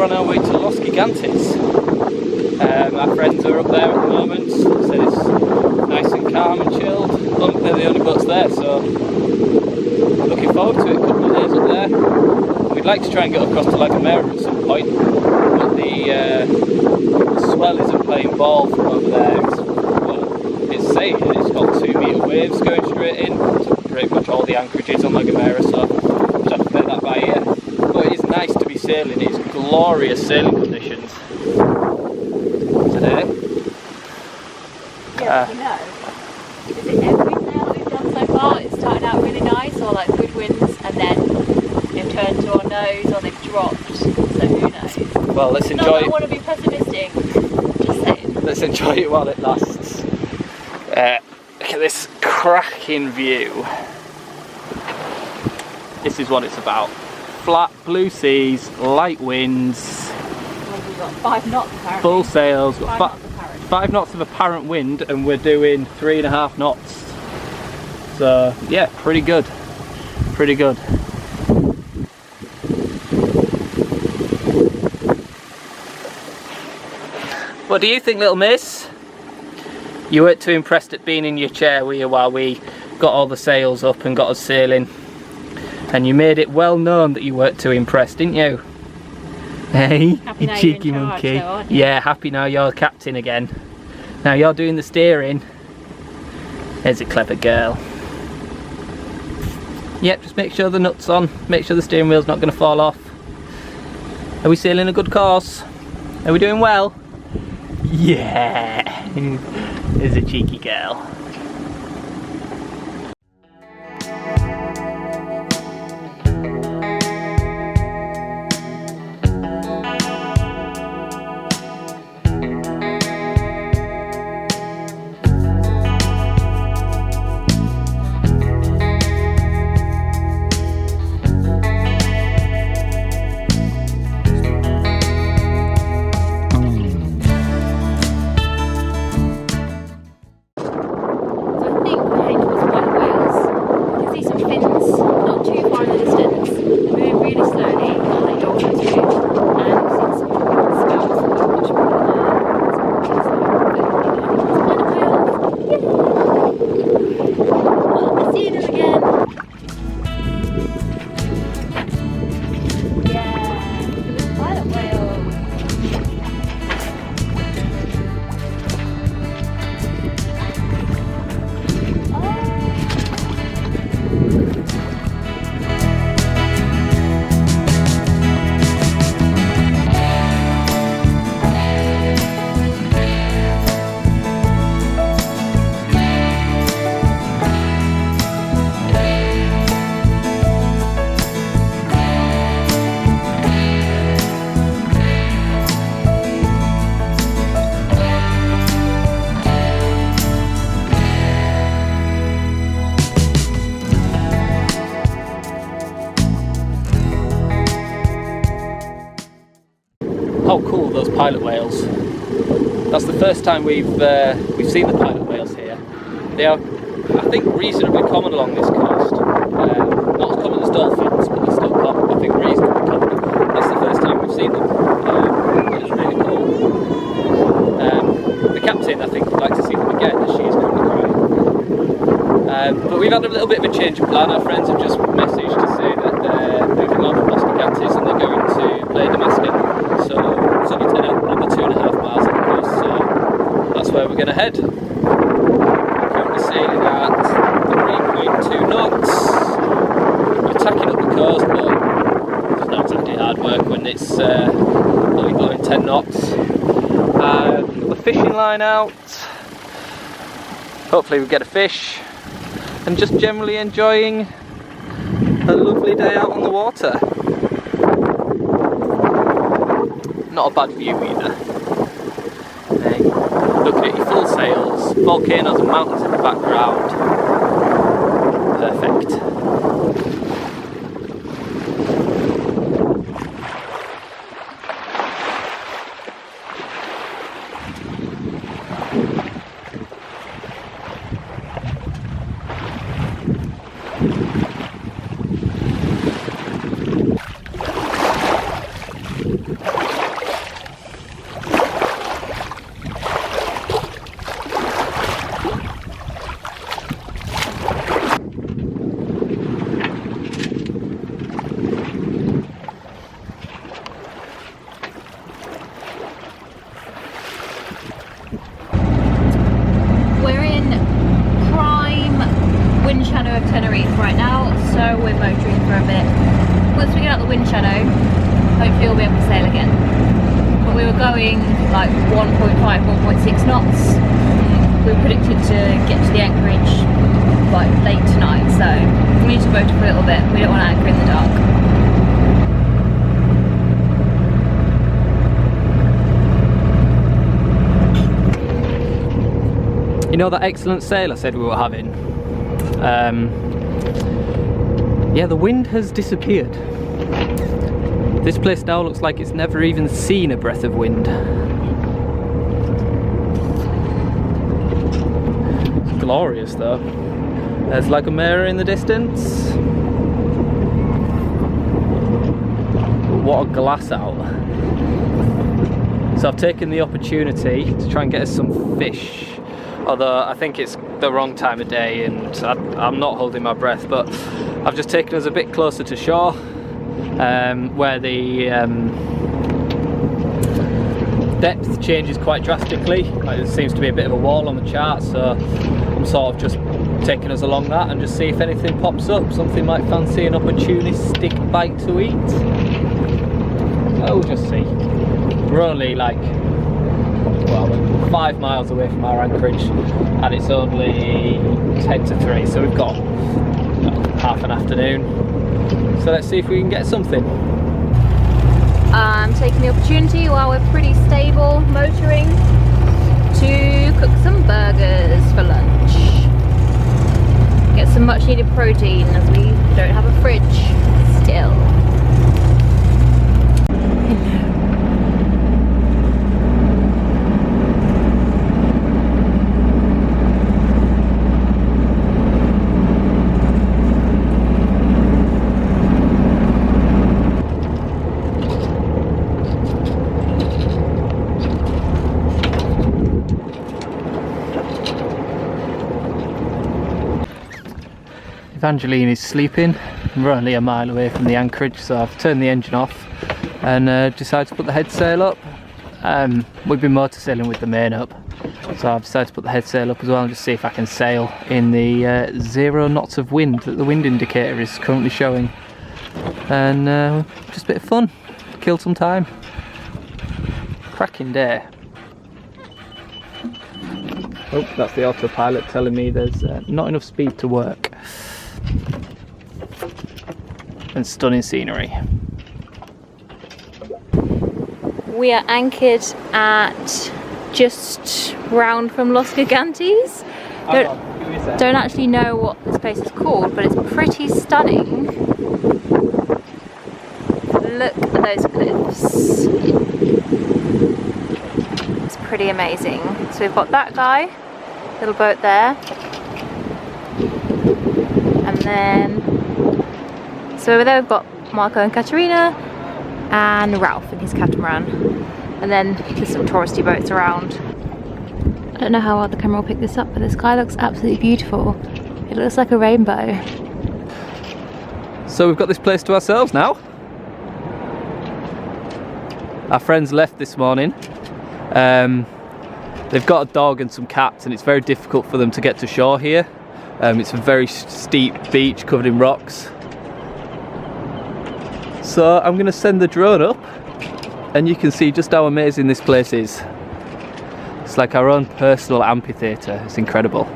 we're on our way to Los Gigantes. Our friends are up there at the moment, said it's nice and calm and chilled. They're the only boats there, so looking forward to it. A couple of days up there. We'd like to try and get across to La Gomera at some point, but the swell isn't playing ball from over there. It's saying it's got 2 metre waves going straight in to pretty much all the anchorages on La Gomera, so we'll have to play that by ear. But it is nice to be sailing. It's glorious sailing conditions today. Yeah, you know, is it every sail that we've done so far? It started out really nice, or like good winds, and then they've turned to our nose, or they've dropped. So who knows? Well, let's enjoy it. I want to be pessimistic. Just saying. Let's enjoy it while it lasts. Look at this cracking view. This is what it's about. Flat blue seas, light winds. Well, we've got 5 knots apparently. Full sails. 5 knots apparent. 5 knots of apparent wind, and we're doing 3.5 knots. So yeah, pretty good. Pretty good. What do you think, little miss? You weren't too impressed at being in your chair, were you, while we got all the sails up and got us sailing? And you made it well known that you weren't too impressed, didn't you? Hey, Happy you now cheeky you're in monkey. charge, though, aren't you? Yeah, happy now you're captain again. Now you're doing the steering. There's a clever girl. Yep, just make sure the nut's on. Make sure the steering wheel's not going to fall off. Are we sailing a good course? Are we doing well? Yeah! There's a cheeky girl. How cool are those pilot whales? That's the first time we've seen the pilot whales here. They are, I think, reasonably common along this coast. Not as common as dolphins, but they're still common. I think reasonably common. That's the first time we've seen them. It's really cool. The captain, I think, would like to see them again, as she is currently crying. But we've had a little bit of a change of plan. Our friends have just messaged to say that they're moving on from Los Gigantes and they're going to play Damascus. So it's only another 2.5 miles of the coast, so that's where we're going to head. We're currently sailing at 3.2 knots. We're tacking up the coast, but it's not exactly hard work when it's only blowing 10 knots. Got the fishing line out. Hopefully we get a fish, and just generally enjoying a lovely day out on the water. Not a bad view either. Hey, looking at your full sails, volcanoes and mountains in the background. Perfect. of Tenerife right now, so we're motoring for a bit. Once we get out the wind shadow, hopefully we'll be able to sail again. But we were going like 1.5, 1.6 knots. We were predicted to get to the anchorage like late tonight, so we need to motor for a little bit. We don't want to anchor in the dark. You know that excellent sail I said we were having? Yeah, the wind has disappeared. This place now looks like it's never even seen a breath of wind. It's glorious though. There's like a mirror in the distance. What a glass out. So I've taken the opportunity to try and get us some fish. Although I think it's the wrong time of day and I'm not holding my breath, but I've just taken us a bit closer to shore where the depth changes quite drastically. Like, there seems to be a bit of a wall on the chart, so I'm sort of just taking us along that and just see if anything pops up. Something might fancy an opportunistic bite to eat. So we'll just see. We're only like, well, 5 miles away from our anchorage and it's only 10 to 3, so we've got half an afternoon. So let's see if we can get something. I'm taking the opportunity while we're pretty stable motoring to cook some burgers for lunch. Get some much needed protein as we don't have a fridge still. Evangeline is sleeping. We're only a mile away from the anchorage, so I've turned the engine off and decided to put the head sail up. We've been motor sailing with the main up, so I've decided to put the head sail up as well and just see if I can sail in the 0 knots of wind that the wind indicator is currently showing. And just a bit of fun, kill some time. Cracking day. Oh, that's the autopilot telling me there's not enough speed to work. And stunning scenery. We are anchored at just round from Los Gigantes. Don't actually know what this place is called, but it's pretty stunning. Look at those cliffs. It's pretty amazing. So we've got that guy, little boat there. And then, so over there we've got Marco and Katerina and Ralph in his catamaran. And then there's some touristy boats around. I don't know how well the camera will pick this up, but the sky looks absolutely beautiful. It looks like a rainbow. So we've got this place to ourselves now. Our friends left this morning. They've got a dog and some cats and it's very difficult for them to get to shore here. It's a very steep beach covered in rocks. So I'm going to send the drone up and you can see just how amazing this place is. It's like our own personal amphitheatre. It's incredible.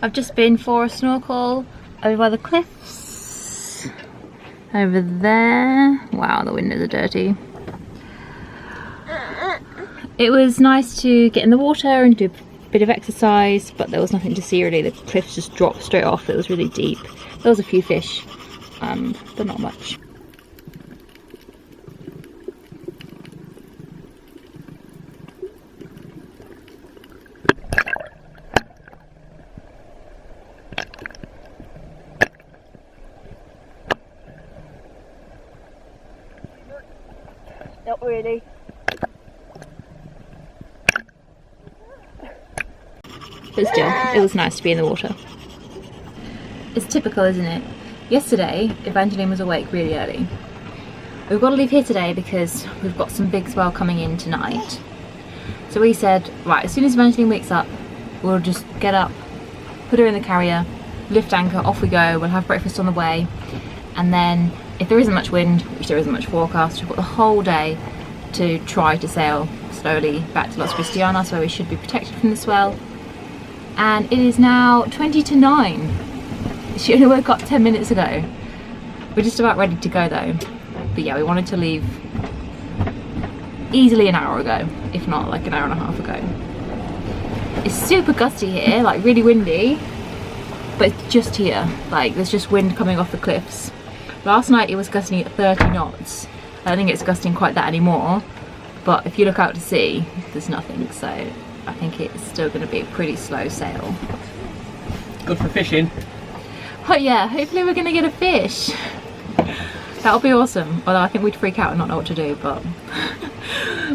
I've just been for a snorkel over by the cliffs. Over there. Wow, the windows are dirty. It was nice to get in the water and do a bit of exercise, but there was nothing to see really. The cliffs just dropped straight off. It was really deep. There was a few fish, but not much. Not really. But still, it was nice to be in the water. It's typical, isn't it? Yesterday, Evangeline was awake really early. We've got to leave here today because we've got some big swell coming in tonight. So we said, right, as soon as Evangeline wakes up, we'll just get up, put her in the carrier, lift anchor, off we go, we'll have breakfast on the way, and then if there isn't much wind, which there isn't much forecast, we've got the whole day to try to sail slowly back to Las Cristianas, where we should be protected from the swell. And it is now 20 to 9. She only woke up 10 minutes ago. We're just about ready to go though. But yeah, we wanted to leave easily an hour ago, if not like an hour and a half ago. It's super gusty here, like really windy, but it's just here. Like there's just wind coming off the cliffs. Last night it was gusting at 30 knots. I don't think it's gusting quite that anymore, but if you look out to sea, there's nothing, so I think it's still going to be a pretty slow sail. Good for fishing. Oh yeah, hopefully we're going to get a fish. That'll be awesome, although I think we'd freak out and not know what to do, but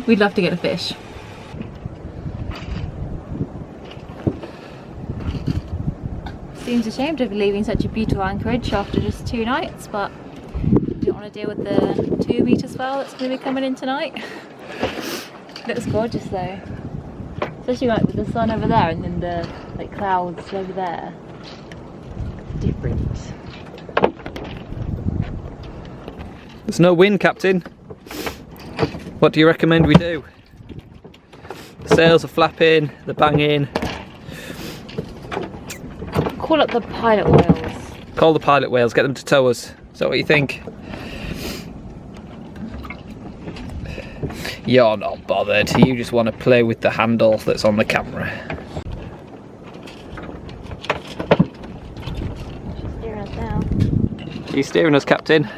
we'd love to get a fish. Seems a shame to be leaving such a beautiful anchorage after just 2 nights, but don't want to deal with the 2 metre swell that's going to be coming in tonight. Looks gorgeous though, especially like with the sun over there and then the like clouds over there. Different. There's no wind, Captain. What do you recommend we do? The sails are flapping, they're banging. Call up the pilot whales. Call the pilot whales, get them to tow us. Is that what you think? You're not bothered, you just want to play with the handle that's on the camera. She's steering us now. Are you steering us, Captain?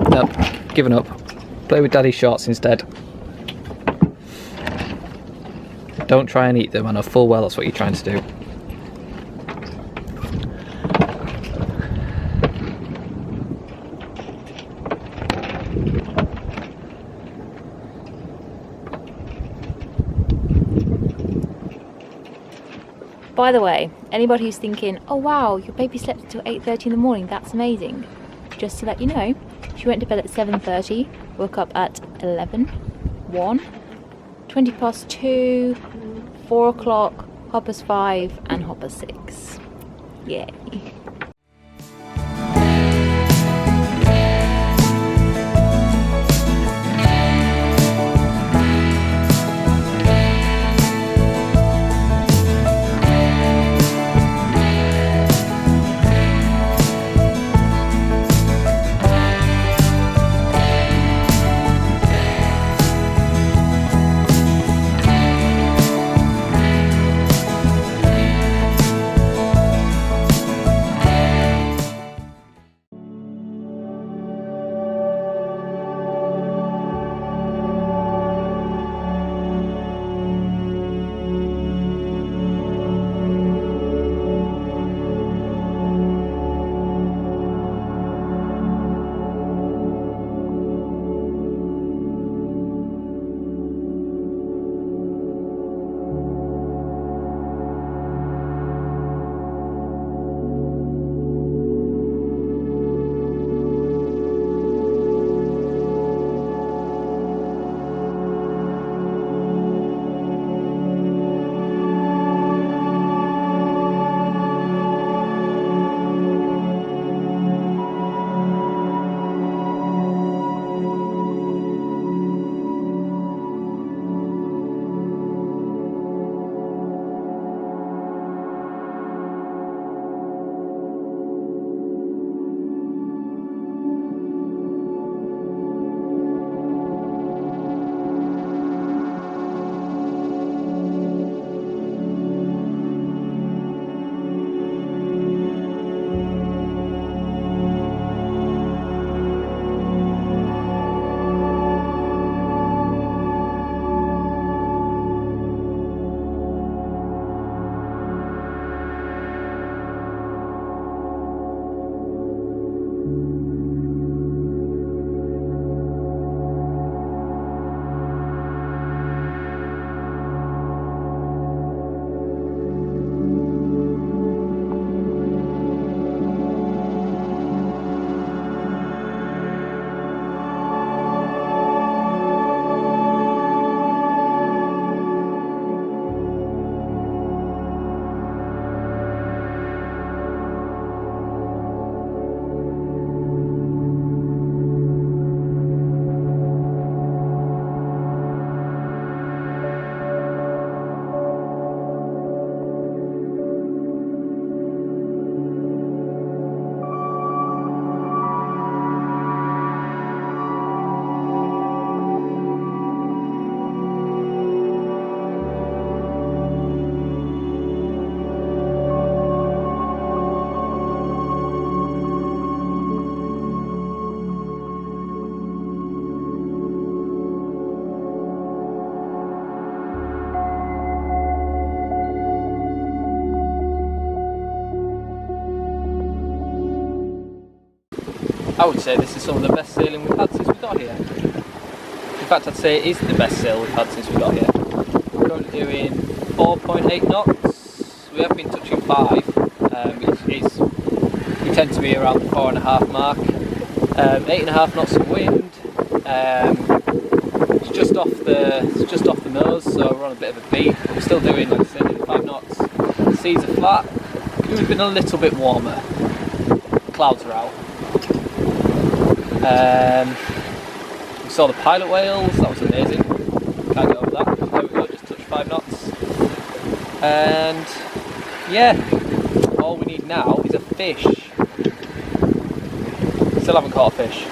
Nope, giving up. Play with Daddy's shorts instead. Don't try and eat them, I know full well that's what you're trying to do. By the way, anybody who's thinking, oh wow, your baby slept until 8:30 in the morning, that's amazing. Just to let you know, she went to bed at 7:30, woke up at 11, 1, 20 past 2, 4 o'clock, hoppers 5 and hoppers 6. Yay. would say this is some of the best sailing we've had since we got here. In fact, I'd say it is the best sail we've had since we got here. We're currently doing 4.8 knots. We have been touching 5. We tend to be around the 4.5 mark. 8.5 knots of wind. It's just off the nose, so we're on a bit of a beat. We're still doing, like I said, 5 knots. The seas are flat. It would have been a little bit warmer. Clouds are out. We saw the pilot whales. That was amazing. Can't get over that. There we go. Just touched 5 knots. And yeah, all we need now is a fish. Still haven't caught a fish.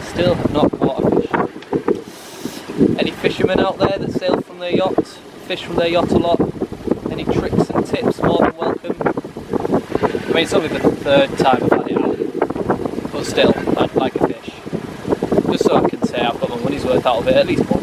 Still have not caught a fish. Any fishermen out there that sail from their yacht, fish from their yacht a lot? Any tricks and tips? More than welcome. I mean, it's only the 3rd time I've had it out, but still, I'd like a fish. Just so I can say I've got my money's worth out of it at least once.